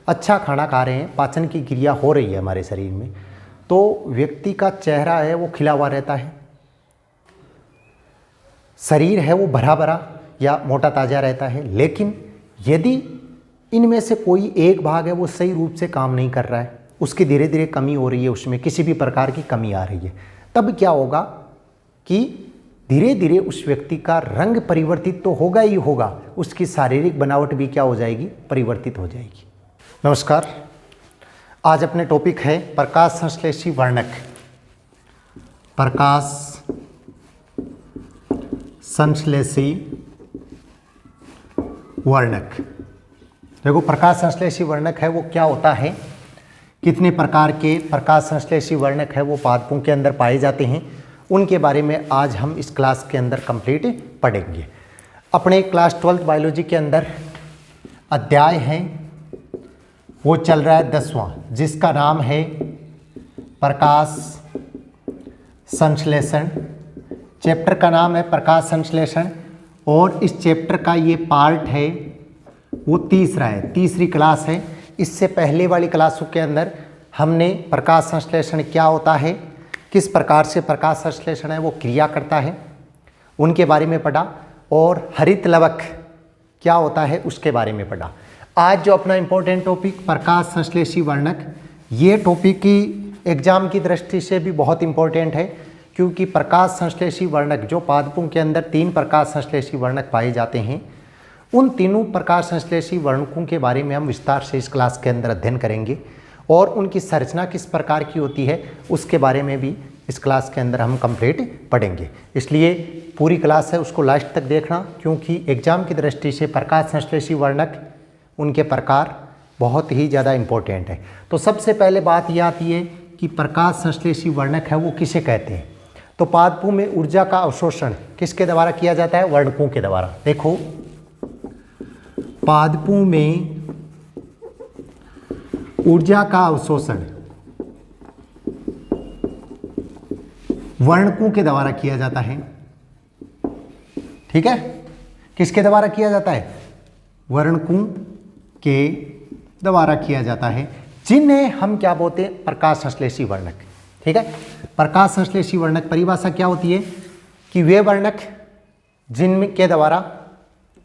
अच्छा खाना खा रहे हैं, पाचन की क्रिया हो रही है हमारे शरीर में, तो व्यक्ति का चेहरा है वो खिला हुआ रहता है, शरीर है वो भरा भरा या मोटा ताज़ा रहता है। लेकिन यदि इनमें से कोई एक भाग है वो सही रूप से काम नहीं कर रहा है, उसकी धीरे धीरे कमी हो रही है, उसमें किसी भी प्रकार की कमी आ रही है, तब क्या होगा कि धीरे धीरे उस व्यक्ति का रंग परिवर्तित तो होगा ही होगा, उसकी शारीरिक बनावट भी क्या हो जाएगी, परिवर्तित हो जाएगी। नमस्कार, आज अपने टॉपिक है प्रकाश संश्लेषी वर्णक। प्रकाश संश्लेषी वर्णक। देखो, प्रकाश संश्लेषी वर्णक है वो क्या होता है, कितने प्रकार के प्रकाश संश्लेषी वर्णक है वो पादपों के अंदर पाए जाते हैं, उनके बारे में आज हम इस क्लास के अंदर कंप्लीट पढ़ेंगे। अपने क्लास 12th बायोलॉजी के अंदर अध्याय है वो चल रहा है 10वां, जिसका नाम है प्रकाश संश्लेषण। चैप्टर का नाम है प्रकाश संश्लेषण और इस चैप्टर का ये पार्ट है वो तीसरा है, तीसरी क्लास है। इससे पहले वाली क्लासों के अंदर हमने प्रकाश संश्लेषण क्या होता है, किस प्रकार से प्रकाश संश्लेषण है वो क्रिया करता है, उनके बारे में पढ़ा, और हरित लवक क्या होता है उसके बारे में पढ़ा। आज जो अपना इम्पोर्टेंट टॉपिक प्रकाश संश्लेषी वर्णक, ये टॉपिक की एग्जाम की दृष्टि से भी बहुत इम्पोर्टेंट है, क्योंकि प्रकाश संश्लेषी वर्णक जो पादपों के अंदर 3 प्रकाश संश्लेषी वर्णक पाए जाते हैं, उन तीनों प्रकाश संश्लेषी वर्णकों के बारे में हम विस्तार से इस क्लास के अंदर अध्ययन करेंगे, और उनकी संरचना किस प्रकार की होती है उसके बारे में भी इस क्लास के अंदर हम कंप्लीट पढ़ेंगे। इसलिए पूरी क्लास है उसको लास्ट तक देखना, क्योंकि एग्जाम की दृष्टि से प्रकाश संश्लेषी वर्णक, उनके प्रकार बहुत ही ज़्यादा इम्पोर्टेंट है। तो सबसे पहले बात यह आती है कि प्रकाश संश्लेषी वर्णक है वो किसे कहते हैं। तो पादपों में ऊर्जा का अवशोषण किसके द्वारा किया जाता है, वर्णकों के द्वारा। देखो, पादपों में ऊर्जा का अवशोषण वर्णकों के द्वारा किया जाता है। ठीक है, किसके द्वारा किया जाता है, वर्णकों के द्वारा किया जाता है, जिन्हें हम क्या बोलते हैं, प्रकाश संश्लेषी वर्णक। ठीक है, प्रकाश संश्लेषी वर्णक परिभाषा क्या होती है कि वे वर्णक जिनके द्वारा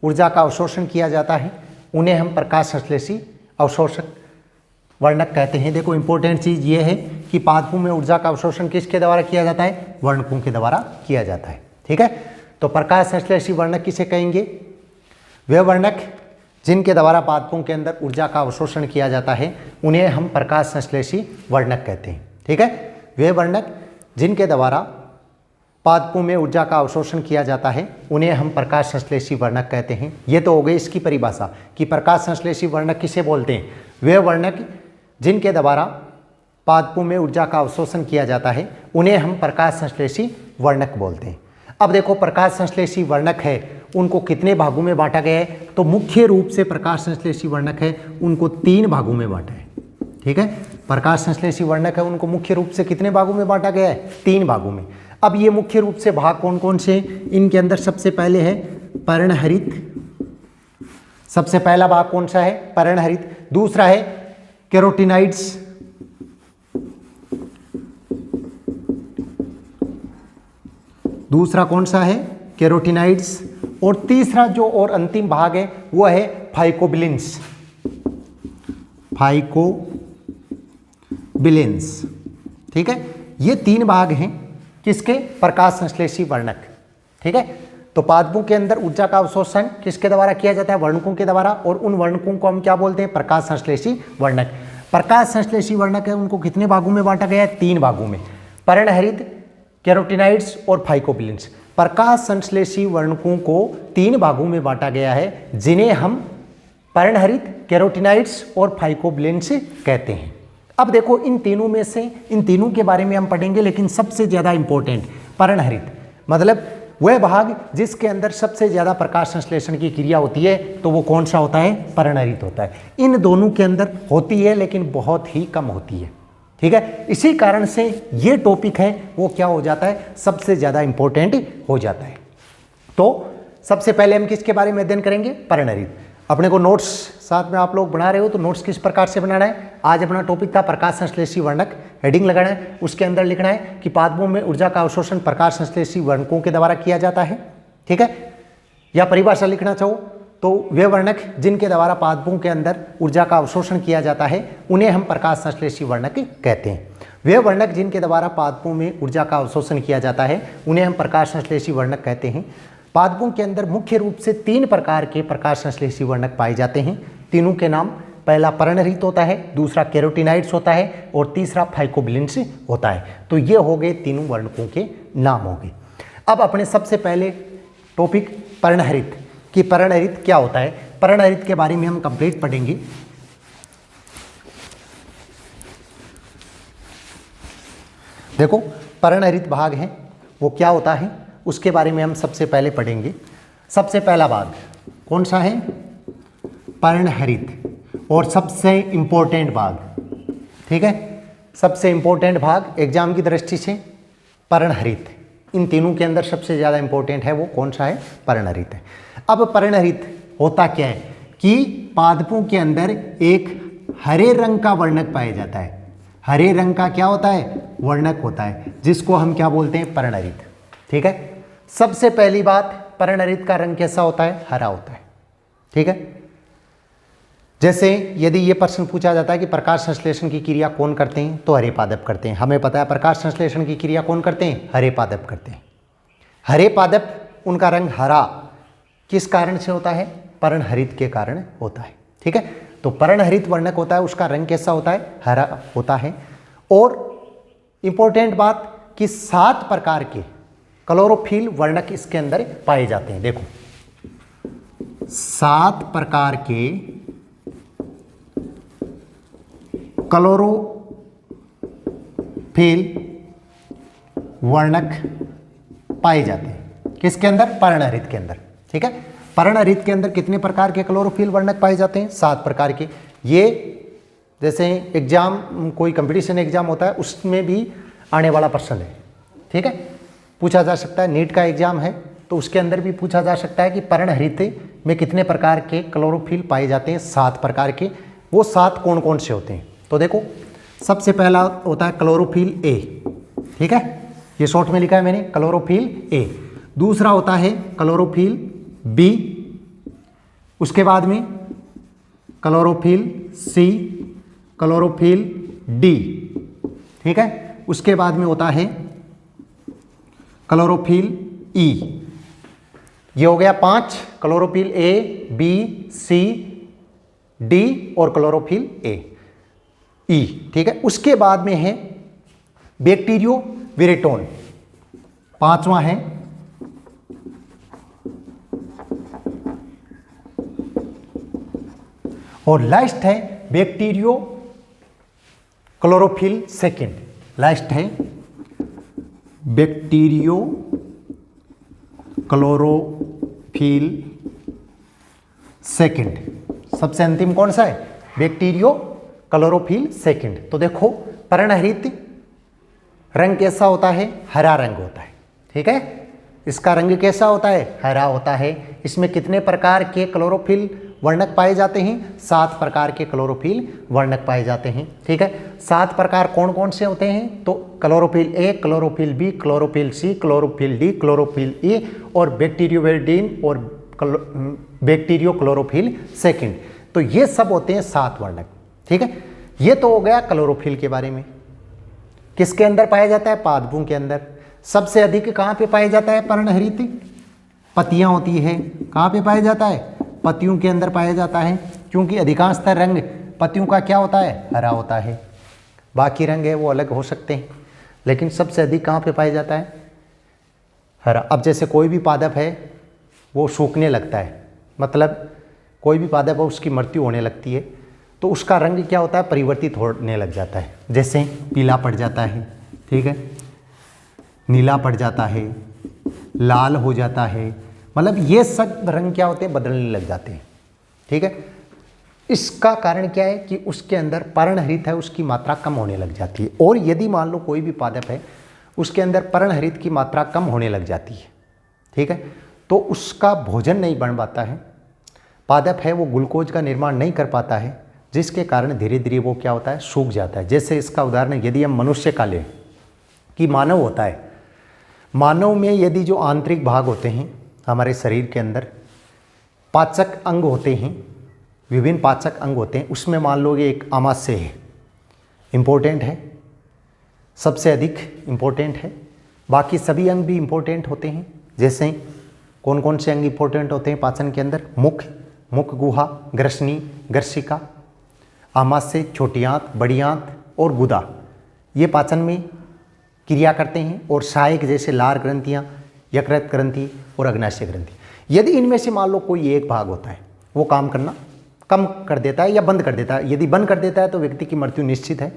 ऊर्जा का अवशोषण किया जाता है उन्हें हम प्रकाश संश्लेषी अवशोषक वर्णक कहते हैं। देखो, इंपॉर्टेंट चीज़ ये है कि पादपों में ऊर्जा का अवशोषण किसके द्वारा किया जाता है, वर्णकों के द्वारा किया जाता है। ठीक है, तो प्रकाश संश्लेषी वर्णक किसे कहेंगे, वे वर्णक जिनके द्वारा पादपों के अंदर ऊर्जा का अवशोषण किया जाता है उन्हें हम प्रकाश संश्लेषी वर्णक कहते हैं। ठीक है, वे वर्णक जिनके द्वारा पादपों में ऊर्जा का अवशोषण किया जाता है उन्हें हम प्रकाश संश्लेषी वर्णक कहते हैं। ये तो हो गई इसकी परिभाषा कि प्रकाश संश्लेषी वर्णक किसे बोलते हैं, वे वर्णक जिनके द्वारा पादपों में ऊर्जा का अवशोषण किया जाता है उन्हें हम प्रकाश संश्लेषी वर्णक बोलते हैं। अब देखो, प्रकाश संश्लेषी वर्णक है उनको कितने भागों में बांटा गया है, तो मुख्य रूप से प्रकाश संश्लेषी वर्णक है उनको 3 भागों में बांटा है। ठीक है, प्रकाश संश्लेषी वर्णक है उनको मुख्य रूप से कितने भागों में बांटा गया है, 3 भागों में। अब ये मुख्य रूप से भाग कौन कौन से, इनके अंदर सबसे पहले है पर्णहरित। सबसे पहला भाग कौन सा है, पर्णहरित। दूसरा है कैरोटीनाइड्स। दूसरा कौन सा है, कैरोटीनाइड्स। और तीसरा जो और अंतिम भाग है वो है फाइकोबिलिन्स। फाइकोबिलिन्स। ठीक है, ये 3 भाग हैं किसके, प्रकाश संश्लेषी वर्णक। ठीक है, तो पादपों के अंदर ऊर्जा का अवशोषण किसके द्वारा किया जाता है, वर्णकों के द्वारा, और उन वर्णकों को हम क्या बोलते हैं, प्रकाश संश्लेषी वर्णक। प्रकाश संश्लेषी वर्णक है उनको कितने भागों में बांटा गया है, 3 भागों में, पर्णहरित, कैरोटीनाइड्स और फाइकोबिलिन्स। प्रकाश संश्लेषी वर्णकों को 3 भागों में बांटा गया है, जिन्हें हम पर्णहरित, कैरोटीनाइड्स और फाइकोबिलिन्स कहते हैं। अब देखो, इन तीनों में से इन तीनों के बारे में हम पढ़ेंगे, लेकिन सबसे ज़्यादा इंपॉर्टेंट पर्णहरित, मतलब वह भाग जिसके अंदर सबसे ज़्यादा प्रकाश संश्लेषण की क्रिया होती है, तो वो कौन सा होता है, पर्णहरित होता है। इन दोनों के अंदर होती है लेकिन बहुत ही कम होती है। ठीक है, इसी कारण से ये टॉपिक है वो क्या हो जाता है, सबसे ज़्यादा इंपॉर्टेंट हो जाता है। तो सबसे पहले हम किसके बारे में अध्ययन करेंगे, पर्णहरित। अपने को नोट्स साथ में आप लोग बना रहे हो तो नोट्स किस प्रकार से बनाना है। आज अपना टॉपिक था प्रकाश संश्लेषी वर्णक, हेडिंग लगाना है, उसके अंदर लिखना है कि पादपों में ऊर्जा का अवशोषण प्रकाश संश्लेषी वर्णकों के द्वारा किया जाता है, ठीक है। या परिभाषा लिखना चाहो तो वे वर्णक जिनके द्वारा पादपों के अंदर ऊर्जा का अवशोषण किया जाता है उन्हें हम प्रकाश संश्लेषी वर्णक कहते हैं। वे वर्णक जिनके द्वारा पादपों में ऊर्जा का अवशोषण किया जाता है उन्हें हम प्रकाश संश्लेषी वर्णक कहते हैं। पादपों के अंदर मुख्य रूप से 3 प्रकार के प्रकाश संश्लेषी वर्णक पाए जाते हैं। तीनों के नाम, पहला पर्णरहित होता है, दूसरा कैरोटीनाइड्स होता है और तीसरा फाइकोबिलिन्स होता है। तो ये हो गए तीनों वर्णकों के नाम हो गए। अब अपने सबसे पहले टॉपिक पर्णहरित कि पर्णहरित क्या होता है। पर्णहरित के बारे में हम कंप्लीट पढ़ेंगे। देखो पर्णहरित भाग है वो क्या होता है उसके बारे में हम सबसे पहले पढ़ेंगे। सबसे पहला भाग कौन सा है, पर्णहरित, और सबसे इंपॉर्टेंट भाग, ठीक है, सबसे इंपॉर्टेंट भाग एग्जाम की दृष्टि से पर्णहरित। इन तीनों के अंदर सबसे ज़्यादा इंपॉर्टेंट है वो कौन सा है, पर्णहरित है। अब पर्णहरित होता क्या है कि पादपों के अंदर एक हरे रंग का वर्णक पाया जाता है। हरे रंग का क्या होता है, वर्णक होता है, जिसको हम क्या बोलते हैं, पर्णहरित, ठीक है। सबसे पहली बात, पर्णहरित का रंग कैसा होता है, हरा होता है, ठीक है। जैसे यदि ये प्रश्न पूछा जाता है कि प्रकाश संश्लेषण की क्रिया कौन करते हैं, तो हरे पादप करते हैं। हमें पता है प्रकाश संश्लेषण की क्रिया कौन करते हैं, हरे पादप करते हैं। हरे पादप, उनका रंग हरा किस कारण से होता है, पर्णहरित के कारण होता है, ठीक है। तो पर्णहरित वर्णक होता है, उसका रंग कैसा होता है, हरा होता है। और इंपॉर्टेंट बात कि 7 प्रकार के क्लोरोफिल वर्णक इसके अंदर पाए जाते हैं। देखो 7 प्रकार के क्लोरोफिल वर्णक पाए जाते हैं किसके अंदर, पर्णहरित के अंदर, ठीक है। पर्णहरित के अंदर कितने प्रकार के क्लोरोफिल वर्णक पाए जाते हैं, 7 प्रकार के। ये जैसे एग्जाम, कोई कंपटीशन एग्जाम होता है उसमें भी आने वाला प्रश्न है, ठीक है, पूछा जा सकता है। नीट का एग्जाम है तो उसके अंदर भी पूछा जा सकता है कि पर्णहरित में कितने प्रकार के क्लोरोफिल पाए जाते हैं, 7 प्रकार के। वो 7 कौन कौन से होते हैं, तो देखो सबसे पहला होता है क्लोरोफिल ए, ठीक है, ये शॉर्ट में लिखा है मैंने, क्लोरोफिल ए। दूसरा होता है क्लोरोफिल बी, उसके बाद में क्लोरोफिल सी, क्लोरोफिल डी, ठीक है। उसके बाद में होता है क्लोरोफिल ई। ये हो गया 5, chlorophyll A, B, C, D और क्लोरोफिल ए, ई, ठीक है। उसके बाद में है बैक्टीरियोविरेटोन, 5वां है। और लास्ट है बैक्टीरियो क्लोरोफिल सेकेंड, लास्ट है बैक्टीरियो क्लोरोफिल सेकेंड। सबसे अंतिम कौन सा है, बैक्टीरियो क्लोरोफिल सेकेंड। तो देखो पर्णहरित रंग कैसा होता है, हरा रंग होता है, ठीक है। इसका रंग कैसा होता है, हरा होता है। इसमें कितने प्रकार के क्लोरोफिल वर्णक पाए जाते हैं, 7 प्रकार के क्लोरोफिल वर्णक पाए जाते हैं, ठीक है। 7 प्रकार कौन कौन से होते हैं, तो chlorophyll A, chlorophyll B, chlorophyll C, chlorophyll D, chlorophyll E और बैक्टीरियोविरेटोन और बैक्टीरियो क्लोरोफिल सेकेंड। तो ये सब होते हैं 7 वर्णक, ठीक है। ये तो हो गया क्लोरोफिल के बारे में। किसके अंदर पाया जाता है, पादपों के अंदर। सबसे अधिक कहाँ पे पाया जाता है पर्णहरित, पत्तियां होती है, कहाँ पे पाया जाता है, पत्तियों के अंदर पाया जाता है, क्योंकि अधिकांशतः रंग पत्तियों का क्या होता है, हरा होता है। बाकी रंग है वो अलग हो सकते हैं, लेकिन सबसे अधिक कहाँ पे पाया जाता है, हरा। अब जैसे कोई भी पादप है वो सूखने लगता है, मतलब कोई भी पादप है उसकी मृत्यु होने लगती है, तो उसका रंग क्या होता है, परिवर्तित होने लग जाता है। जैसे पीला पड़ जाता है, ठीक है, नीला पड़ जाता है, लाल हो जाता है, मतलब ये सब रंग क्या होते हैं, बदलने लग जाते हैं, ठीक है। इसका कारण क्या है कि उसके अंदर पर्णहरित है उसकी मात्रा कम होने लग जाती है। और यदि मान लो कोई भी पादप है उसके अंदर पर्णहरित की मात्रा कम होने लग जाती है, ठीक है, तो उसका भोजन नहीं बन पाता है। पादप है वो ग्लूकोज का निर्माण नहीं कर पाता है, जिसके कारण धीरे धीरे वो क्या होता है, सूख जाता है। जैसे इसका उदाहरण यदि हम मनुष्य का लें कि मानव होता है, मानव में यदि जो आंतरिक भाग होते हैं हमारे शरीर के अंदर, पाचक अंग होते हैं, विभिन्न पाचक अंग होते हैं, उसमें मान लो ये एक आमाशय है, इम्पोर्टेंट है, सबसे अधिक इम्पोर्टेंट है। बाकी सभी अंग भी इम्पोर्टेंट होते हैं। जैसे कौन कौन से अंग इम्पोर्टेंट होते हैं पाचन के अंदर? मुख, मुख गुहा, ग्रसनी, ग्रसिका, आमाशय, छोटी आंत, बड़ी आंत और गुदा, ये पाचन में क्रिया करते हैं। और सहायक जैसे लार ग्रंथियाँ, यकृत ग्रंथि और अग्नाशय ग्रंथि। यदि इनमें से मान लो कोई एक भाग होता है वो काम करना कम कर देता है या बंद कर देता है, यदि बंद कर देता है तो व्यक्ति की मृत्यु निश्चित है,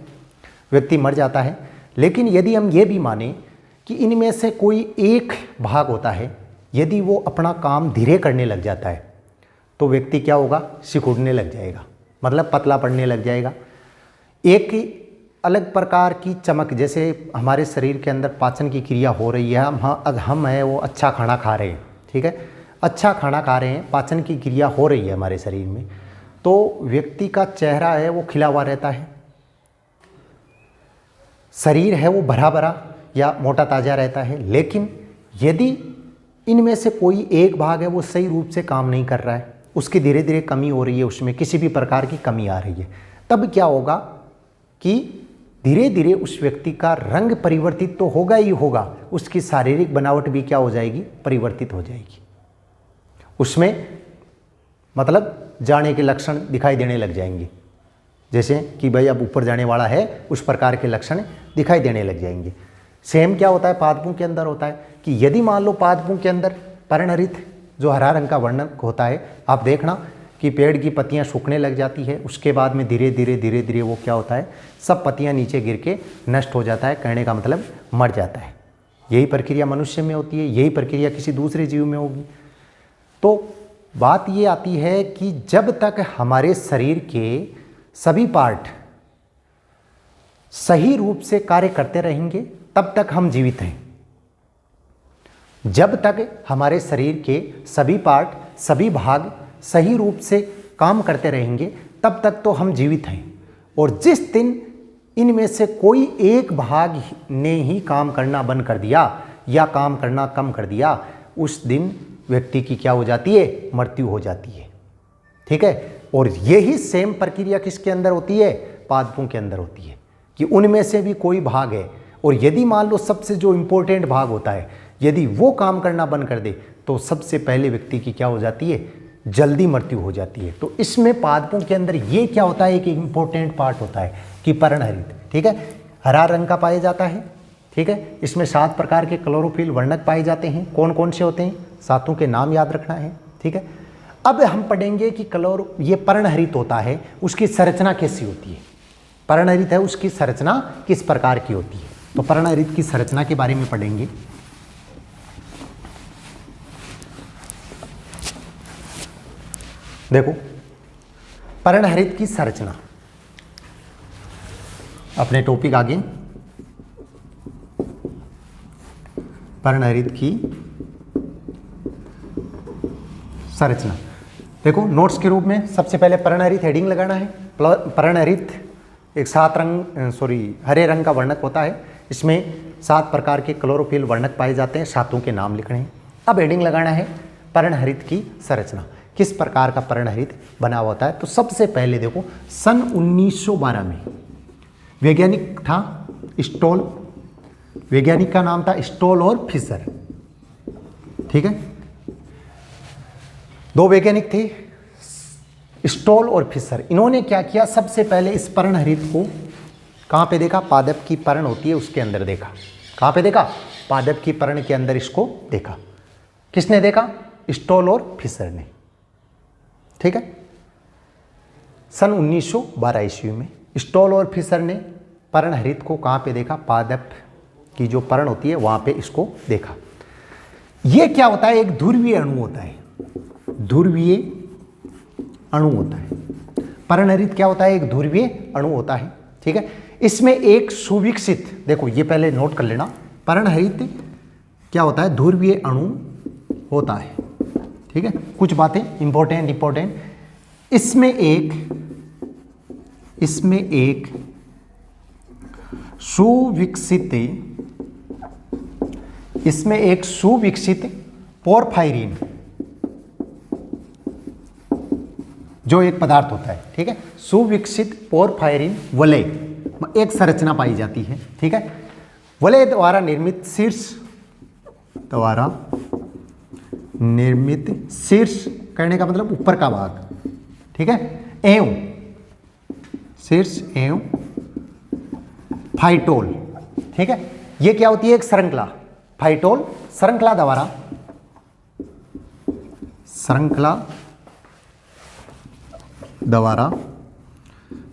व्यक्ति मर जाता है। लेकिन यदि हम ये भी माने कि इनमें से कोई एक भाग होता है, यदि वो अपना काम धीरे करने लग जाता है तो व्यक्ति क्या होगा, सिकुड़ने लग जाएगा, मतलब पतला पड़ने लग जाएगा। एक अलग प्रकार की चमक, जैसे हमारे शरीर के अंदर पाचन की क्रिया हो रही है, हम है वो अच्छा खाना खा रहे हैं, ठीक है, अच्छा खाना खा रहे हैं, पाचन की क्रिया हो रही है हमारे शरीर में, तो व्यक्ति का चेहरा है वो खिला हुआ रहता है, शरीर है वो भरा भरा या मोटा ताज़ा रहता है। लेकिन यदि इनमें से कोई एक भाग है वो सही रूप से काम नहीं कर रहा है, उसकी धीरे धीरे कमी हो रही है, उसमें किसी भी प्रकार की कमी आ रही है, तब क्या होगा कि धीरे धीरे उस व्यक्ति का रंग परिवर्तित तो होगा ही होगा, उसकी शारीरिक बनावट भी क्या हो जाएगी, परिवर्तित हो जाएगी। उसमें मतलब जाने के लक्षण दिखाई देने लग जाएंगे, जैसे कि भाई अब ऊपर जाने वाला है, उस प्रकार के लक्षण दिखाई देने लग जाएंगे। सेम क्या होता है पादपों के अंदर होता है कि यदि मान लो पादपों के अंदर पर्णहरित जो हरा रंग का वर्णक होता है, आप देखना कि पेड़ की पत्तियां सूखने लग जाती है, उसके बाद में धीरे धीरे वो क्या होता है, सब पत्तियां नीचे गिर के नष्ट हो जाता है, कहने का मतलब मर जाता है। यही प्रक्रिया मनुष्य में होती है, यही प्रक्रिया किसी दूसरे जीव में होगी। तो बात ये आती है कि जब तक हमारे शरीर के सभी पार्ट सही रूप से कार्य करते रहेंगे तब तक हम जीवित हैं। जब तक हमारे शरीर के सभी पार्ट, सभी भाग सही रूप से काम करते रहेंगे तब तक तो हम जीवित हैं। और जिस दिन इनमें से कोई एक भाग ने ही काम करना बंद कर दिया या काम करना कम कर दिया, उस दिन व्यक्ति की क्या हो जाती है, मृत्यु हो जाती है, ठीक है। और यही सेम प्रक्रिया किसके अंदर होती है, पादपों के अंदर होती है कि उनमें से भी कोई भाग है, और यदि मान लो सबसे जो इम्पोर्टेंट भाग होता है, यदि वो काम करना बंद कर दे तो सबसे पहले व्यक्ति की क्या हो जाती है, जल्दी मृत्यु हो जाती है। तो इसमें पादपों के अंदर ये क्या होता है, एक इम्पोर्टेंट पार्ट होता है कि पर्णहरित, ठीक है, हरा रंग का पाया जाता है, ठीक है। इसमें 7 प्रकार के क्लोरोफिल वर्णक पाए जाते हैं। कौन कौन से होते हैं, 7 के नाम याद रखना है, ठीक है। अब हम पढ़ेंगे कि ये पर्णहरित होता है, उसकी संरचना कैसी होती है, पर्णहरित है उसकी संरचना किस प्रकार की होती है। तो पर्णहरित की संरचना के बारे में पढ़ेंगे। देखो पर्णहरित की संरचना, अपने टॉपिक आगे, पर्णहरित की संरचना। देखो नोट्स के रूप में सबसे पहले पर्णहरित हेडिंग लगाना है। पर्णहरित एक 7 रंग हरे रंग का वर्णक होता है, इसमें 7 प्रकार के क्लोरोफिल वर्णक पाए जाते हैं, 7 के नाम लिखने हैं। अब हेडिंग लगाना है पर्णहरित की संरचना, किस प्रकार का पर्णहरित बना होता है। तो सबसे पहले देखो सन 1912 में वैज्ञानिक था स्टोल, वैज्ञानिक का नाम था स्टोल और फिशर, ठीक है। 2 वैज्ञानिक थे स्टोल और फिशर। इन्होंने क्या किया, सबसे पहले इस पर्णहरित को कहाँ पे देखा, पादप की पर्ण होती है उसके अंदर देखा। कहाँ पे देखा, पादप की पर्ण के अंदर इसको देखा। किसने देखा, स्टोल और फिशर ने, ठीक है। सन 1912 ईस्वी में स्टोल और फिशर ने पर्णहरित को कहाँ पे देखा, पादप की जो पर्ण होती है वहाँ पे इसको देखा। ये क्या होता है, एक ध्रुवीय अणु होता है, ध्रुवीय अणु होता है। पर्णहरित क्या होता है, एक ध्रुवीय अणु होता है, ठीक है। इसमें एक सुविकसित, देखो ये पहले नोट कर लेना, पर्णहरित क्या होता है, ध्रुवीय अणु होता है, ठीक है, कुछ बातें इंपॉर्टेंट। इसमें एक सुविकसित पोरफायरिन जो एक पदार्थ होता है, ठीक है, सुविकसित पोरफायरिन वलय एक संरचना पाई जाती है, ठीक है। वलय द्वारा निर्मित शीर्ष करने का मतलब ऊपर का भाग, ठीक है, एवं शीर्ष एवं फाइटोल, ठीक है। ये क्या होती है? एक श्रृंखला, फाइटोल श्रृंखला द्वारा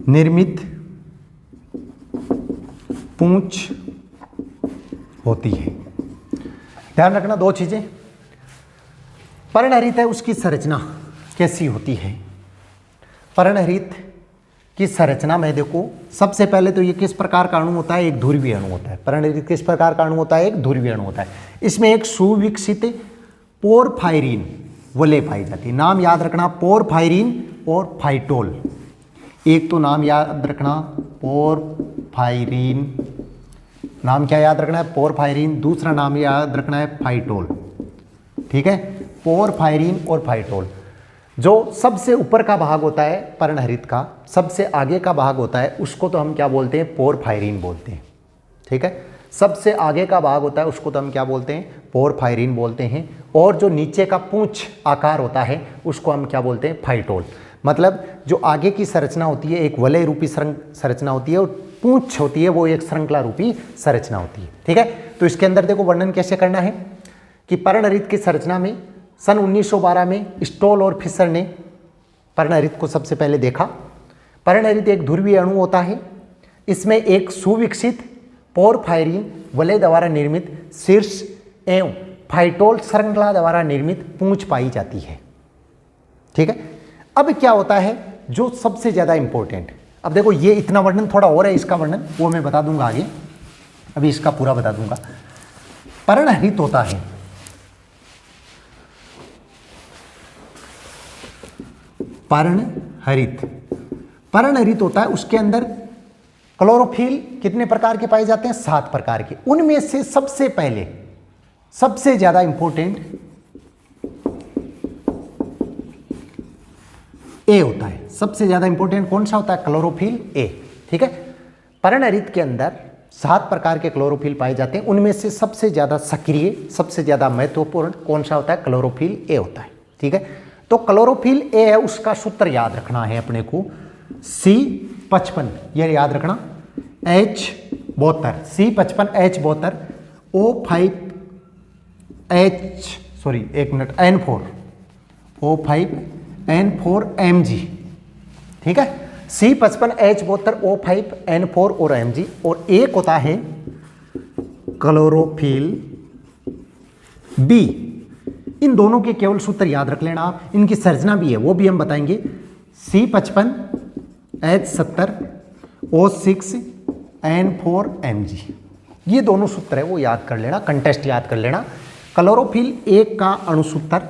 निर्मित पूंछ होती है। ध्यान रखना दो चीजें, पर्णहरित है उसकी संरचना कैसी होती है। पर्णहरित की संरचना में देखो, सबसे पहले तो ये किस प्रकार का अणु होता है? एक ध्रुवीय अणु होता है। पर्णहरित किस प्रकार का अणु होता है? एक ध्रुवीय अणु होता है। इसमें एक सुविकसित पोरफायरिन वलय पाई जाती है। नाम याद रखना, पोरफायरिन और फाइटोल। एक तो नाम याद रखना पोरफायरिन, नाम क्या याद रखना है? पोरफायरिन। दूसरा नाम याद रखना है फाइटोल, ठीक है, पोरफायरिन और फाइटोल। जो सबसे ऊपर का भाग होता है पर्णहरित का, सबसे आगे का भाग होता है, उसको तो हम क्या बोलते हैं? पोरफायरिन बोलते हैं, ठीक है। सबसे आगे का भाग होता है उसको तो हम क्या बोलते हैं? पोरफायरिन बोलते हैं। और जो नीचे का पूंछ आकार होता है उसको हम क्या बोलते हैं? फाइटोल। मतलब जो आगे की संरचना होती है एक वलय रूपी संरचना होती है, और पूंछ होती है वो एक श्रृंखला रूपी संरचना होती है, ठीक है। तो इसके अंदर देखो वर्णन कैसे करना है कि पर्णहरित की संरचना में सन 1912 में स्टोल और फिशर ने पर्णहरित को सबसे पहले देखा। पर्णहरित एक ध्रुवीय अणु होता है। इसमें एक सुविकसित पोरफायरिन वलय द्वारा निर्मित शीर्ष एवं फाइटोल श्रृंखला द्वारा निर्मित पूंछ पाई जाती है, ठीक है। अब क्या होता है जो सबसे ज्यादा इंपॉर्टेंट, अब देखो ये इतना वर्णन, थोड़ा और है इसका वर्णन, वो मैं बता दूंगा आगे, अभी इसका पूरा बता दूंगा। पर्णहरित होता है, पर्णहरित होता है, उसके अंदर क्लोरोफिल कितने प्रकार के पाए जाते हैं? 7 प्रकार के। उनमें से सबसे पहले सबसे ज्यादा इंपॉर्टेंट ए होता है। सबसे ज्यादा इंपॉर्टेंट कौन सा होता है? क्लोरोफिल ए, ठीक है। पर्णहरित के अंदर 7 प्रकार के क्लोरोफिल पाए जाते हैं। उनमें से सबसे ज्यादा सक्रिय, सबसे ज्यादा महत्वपूर्ण कौन सा होता है? क्लोरोफिल ए होता है, ठीक है। तो क्लोरोफिल ए है, उसका सूत्र याद रखना है अपने को, C55, ये याद रखना, H72, C55 H72 N4 O5 N4 Mg, ठीक है। C55 H72 O5 N4 और Mg। और एक होता है क्लोरोफिल बी। इन दोनों के केवल सूत्र याद रख लेना आप, इनकी संरचना भी है वो भी हम बताएंगे। C55 H70 O6 N4 Mg, ये दोनों सूत्र है वो याद कर लेना, कंटेस्ट याद कर लेना। क्लोरोफिल ए का अणुसूत्र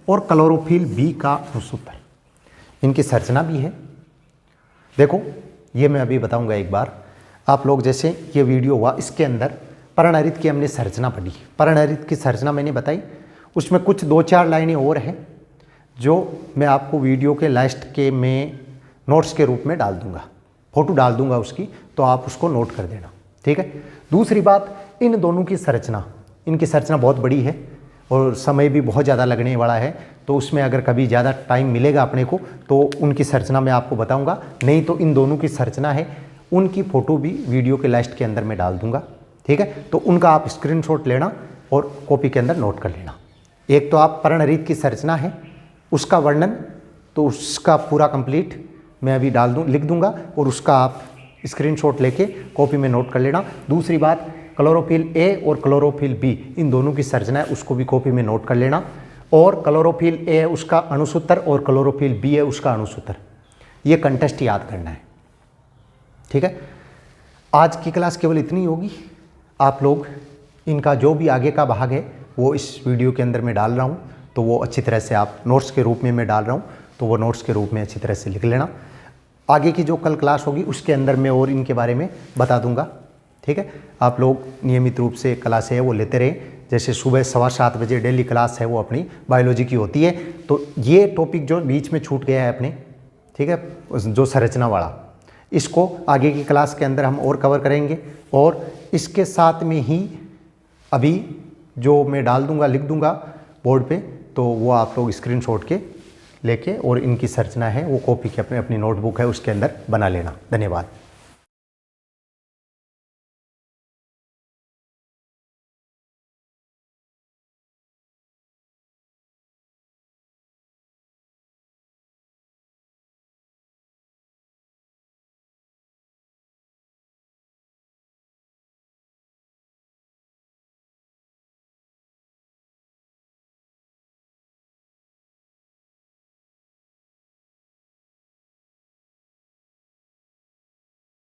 और क्लोरोफिल बी का अणुसूत्र, इनकी संरचना भी है। देखो ये मैं अभी बताऊंगा एक बार, आप लोग जैसे ये वीडियो हुआ इसके अंदर पर्णहरित की हमने संरचना पढ़ी, पर्णहरित की संरचना मैंने बताई, उसमें कुछ 2-4 लाइनें और हैं जो मैं आपको वीडियो के लास्ट के में नोट्स के रूप में डाल दूंगा, फोटो डाल दूंगा उसकी, तो आप उसको नोट कर देना, ठीक है। दूसरी बात, इन दोनों की संरचना, इनकी संरचना बहुत बड़ी है और समय भी बहुत ज़्यादा लगने वाला है, तो उसमें अगर कभी ज़्यादा टाइम मिलेगा अपने को तो उनकी संरचना मैं आपको बताऊंगा, नहीं तो इन दोनों की संरचना है उनकी फ़ोटो भी वीडियो के लास्ट के अंदर मैं डाल दूंगा, ठीक है। तो उनका आप स्क्रीनशॉट लेना और कॉपी के अंदर नोट कर लेना। एक तो आप पर्णहरित की संरचना है उसका वर्णन, तो उसका पूरा कंप्लीट मैं अभी डाल दूँ, लिख दूंगा, और उसका आप स्क्रीनशॉट लेके कॉपी में नोट कर लेना। दूसरी बात, क्लोरोफिल ए और क्लोरोफिल बी इन दोनों की संरचना है, उसको भी कॉपी में नोट कर लेना। और क्लोरोफिल ए है उसका अणुसूत्र और क्लोरोफिल बी है उसका अणुसूत्र, ये कंटेस्ट याद करना है, ठीक है। आज की क्लास केवल इतनी होगी। आप लोग इनका जो भी आगे का भाग है वो इस वीडियो के अंदर मैं डाल रहा हूँ, तो वो अच्छी तरह से आप नोट्स के रूप में मैं डाल रहा हूँ, तो वो नोट्स के रूप में अच्छी तरह से लिख लेना। आगे की जो कल क्लास होगी उसके अंदर मैं और इनके बारे में बता दूंगा, ठीक है। आप लोग नियमित रूप से क्लास है वो लेते रहे, जैसे सुबह 7:15 बजे डेली क्लास है वो अपनी बायोलॉजी की होती है। तो ये टॉपिक जो बीच में छूट गया है अपने, ठीक है, जो संरचना वाला, इसको आगे की क्लास के अंदर हम और कवर करेंगे। और इसके साथ में ही अभी जो मैं डाल दूंगा, लिख दूंगा बोर्ड पे, तो वो आप लोग स्क्रीनशॉट के लेके और इनकी संरचना है वो कॉपी के अपने अपनी नोटबुक है उसके अंदर बना लेना। धन्यवाद।